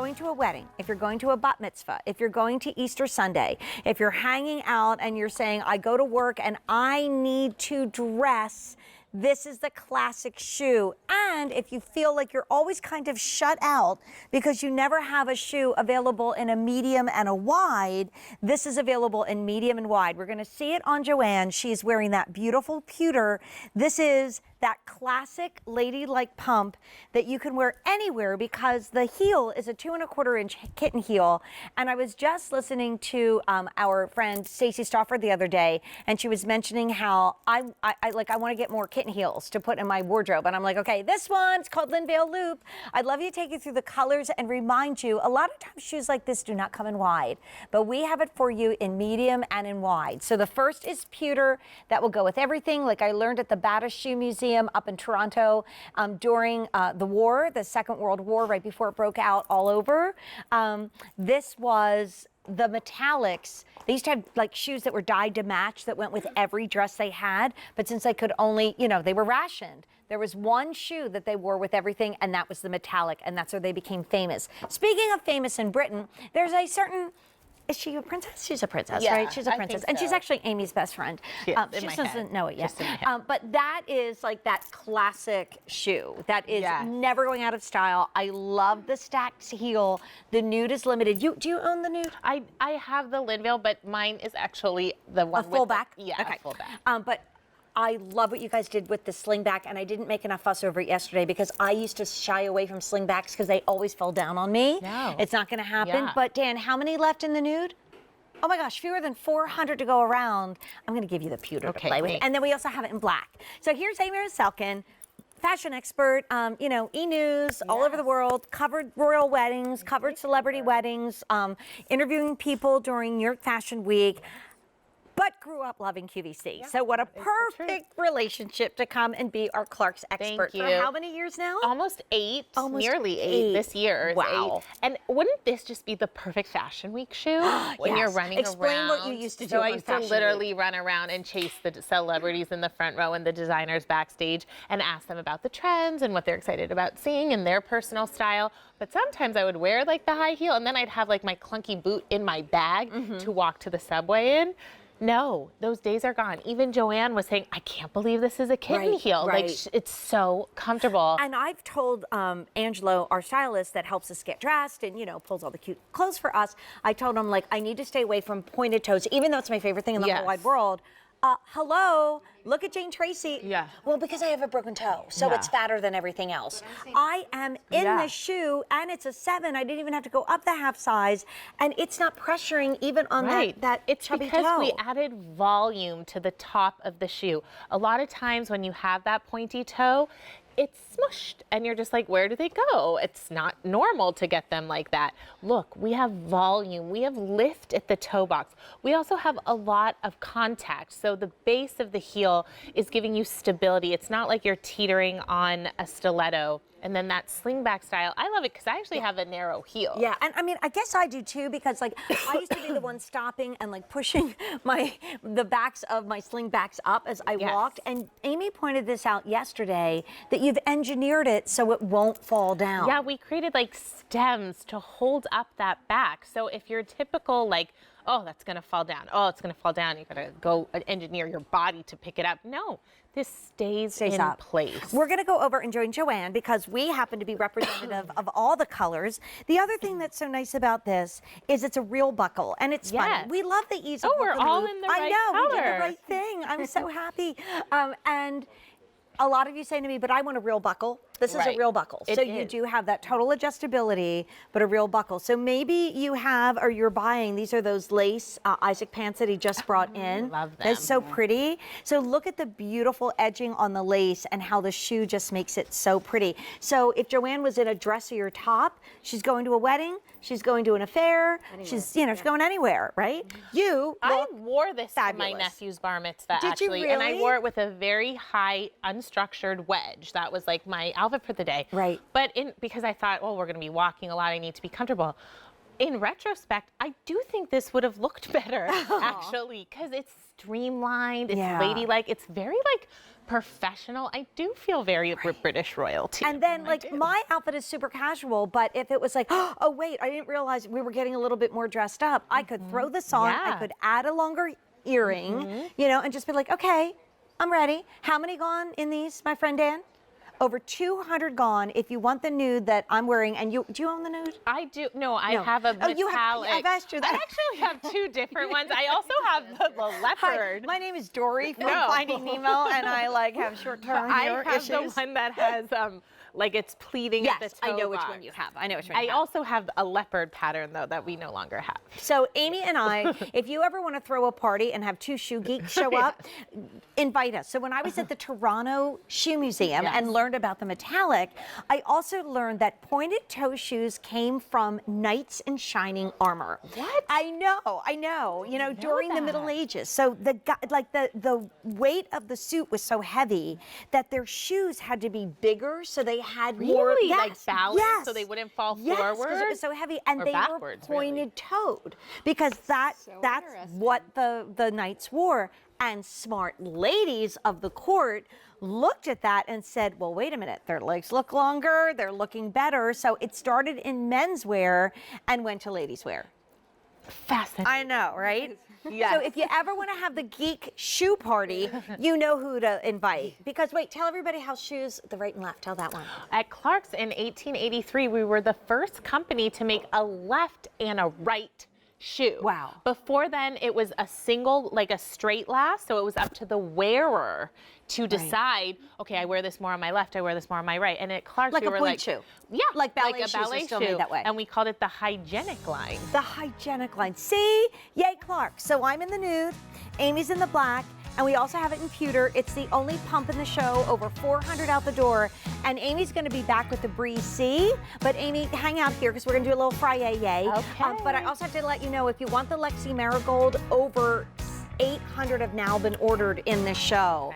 going to a wedding, if you're going to a bat mitzvah, if you're going to Easter Sunday, if you're hanging out and you're saying, I go to work and I need to dress, this is the classic shoe. And if you feel like you're always kind of shut out because you never have a shoe available in a medium and a wide, this is available in medium and wide. We're going to see it on Joanne. She's wearing that beautiful pewter. This is that classic ladylike pump that you can wear anywhere because the heel is a 2¼ inch kitten heel. And I was just listening to our friend Stacey Stafford the other day, and she was mentioning how I want to get more kitten heels to put in my wardrobe. And I'm like, okay, this one's called Linvale Loop. I'd love you to take you through the colors and remind you, a lot of times shoes like this do not come in wide, but we have it for you in medium and in wide. So the first is pewter. That will go with everything. Like I learned at the Bata Shoe Museum up in Toronto during the war, the Second World War, right before it broke out all over. This was the metallics. They used to have like shoes that were dyed to match that went with every dress they had. But since they could only, they were rationed, there was one shoe that they wore with everything, and that was the metallic, and that's where they became famous. Speaking of famous in Britain, there's a certain, is she a princess? She's a princess, yeah, right? She's a princess. And she's actually Amy's best friend. She just doesn't know it yet. But that is like that classic shoe that is never going out of style. I love the stacked heel. The nude is limited. Do you own the nude? I have the Linvale, but mine is actually the one full back? Okay. Full back. But I love what you guys did with the sling back, and I didn't make enough fuss over it yesterday because I used to shy away from sling backs because they always fell down on me. No. It's not going to happen. Yeah. But Dan, how many left in the nude? Oh my gosh, fewer than 400 to go around. I'm going to give you the pewter to play with. And then we also have it in black. So here's Amy Selkin, fashion expert, e-news all over the world, covered royal weddings, covered celebrity weddings, interviewing people during New York Fashion Week, but grew up loving QVC. So what a perfect relationship to come and be our Clarks expert. Thank you. For how many years now? Almost 8, nearly 8 this year. Wow. 8. And wouldn't this just be the perfect Fashion Week shoe when you're running around? Explain what you used to do. So I used to literally run around and chase the celebrities in the front row and the designers backstage and ask them about the trends and what they're excited about seeing and their personal style. But sometimes I would wear like the high heel and then I'd have like my clunky boot in my bag to walk to the subway in. No, those days are gone. Even Joanne was saying, I can't believe this is a kitten heel. Right. Like, it's so comfortable. And I've told Angelo, our stylist that helps us get dressed and, pulls all the cute clothes for us, I told him, like, I need to stay away from pointed toes, even though it's my favorite thing in the whole wide world. Hello, look at Jane Tracy. Yeah. Well, because I have a broken toe, so it's fatter than everything else. I am in the shoe, and it's a 7. I didn't even have to go up the half size, and it's not pressuring even on that it's chubby because toe. we added volume to the top of the shoe. A lot of times when you have that pointy toe, it's smushed and you're just like, where do they go? It's not normal to get them like that. Look, we have volume, we have lift at the toe box. We also have a lot of contact. So the base of the heel is giving you stability. It's not like you're teetering on a stiletto. And then that slingback style, I love it because I actually have a narrow heel. Yeah, and I mean, I guess I do too, because like I used to be the one stopping and like pushing the backs of my slingbacks up as I walked. And Amy pointed this out yesterday, that you've engineered it so it won't fall down. Yeah, we created like stems to hold up that back. So if you're typical like, oh, that's gonna fall down. Oh, it's gonna fall down. You gotta go engineer your body to pick it up. No, this stays in place. We're gonna go over and join Joanne because we happen to be representative of all the colors. The other thing that's so nice about this is it's a real buckle, and it's funny. We love the ease of we're all in the right color. We did the right thing. I'm so happy. And a lot of you say to me, but I want a real buckle. This is a real buckle. So you do have that total adjustability, but a real buckle. So maybe you have, or you're buying, these are those lace Isaac pants that he just brought in. Love them. They're so pretty. So look at the beautiful edging on the lace and how the shoe just makes it so pretty. So if Joanne was in a dressier top, she's going to a wedding, she's going to an affair, she's going anywhere, right? I wore this fabulous. for my nephew's bar mitzvah, Did you really? And I wore it with a very high unstructured wedge. That was like my outfit for the day. Right. But because I thought, we're going to be walking a lot, I need to be comfortable. In retrospect, I do think this would have looked better, actually, because it's streamlined, it's Yeah. ladylike, it's very like professional. I do feel very British royalty. And then, I like, do. my outfit is super casual, but if it was like, oh, wait, I didn't realize we were getting a little bit more dressed up, I could throw this on, I Yeah. could add a longer earring, you know, and just be like, okay, I'm ready. How many gone in these, my friend Dan? Over 200 gone. If you want the nude that I'm wearing, and do you own the nude? I do. No, I No. have a Oh, you have- metallic. I've asked you that. I actually have two different ones. I also have the Hi, leopard. my name is Dory from No. Finding Nemo, and I like have short-term I hair have issues. the one that has like it's pleating at the Yes, toe I know which box. one you have. I know which one I you have. also have a leopard pattern though that we no longer have. So Amy and I, if you ever want to throw a party and have two shoe geeks show up, invite us. So when I was at the Toronto Shoe Museum Yes. and learned about the metallic, I also learned that pointed toe shoes came from knights in shining armor. What? I know. You know, during the Middle that. Ages. So the weight of the suit was so heavy that their shoes had to be bigger, so they had more Really? Like yes, balance yes. so they wouldn't fall Yes, because forward? it was so heavy, and Or they were backwards, really? pointed toed because that's what the knights wore. And smart ladies of the court looked at that and said, well, wait a minute, their legs look longer, they're looking better. So it started in menswear and went to ladies' wear. Fascinating. I know, right? Yes. So if you ever want to have the geek shoe party, you know who to invite. Because wait, tell everybody how shoes, the right and left, tell that one. At Clarks in 1883, we were the first company to make a left and a right shoe. Wow. Before then, it was a single, like a straight last, so it was up to the wearer to decide, okay, I wear this more on my left, I wear this more on my right. And at Clarks, Like we a were point like, shoe. yeah, Like ballet a shoes are ballet still shoe. made that way. And we called it the hygienic line. The hygienic line. See? Yay, Clark. So I'm in the nude, Amy's in the black, and we also have it in pewter. It's the only pump in the show, over 400 out the door. And Amy's going to be back with the Breeze C. But Amy, hang out here because we're going to do a little fry-yay. Okay. But I also have to let you know, if you want the Lexi Marigold, over 800 have now been ordered in this show.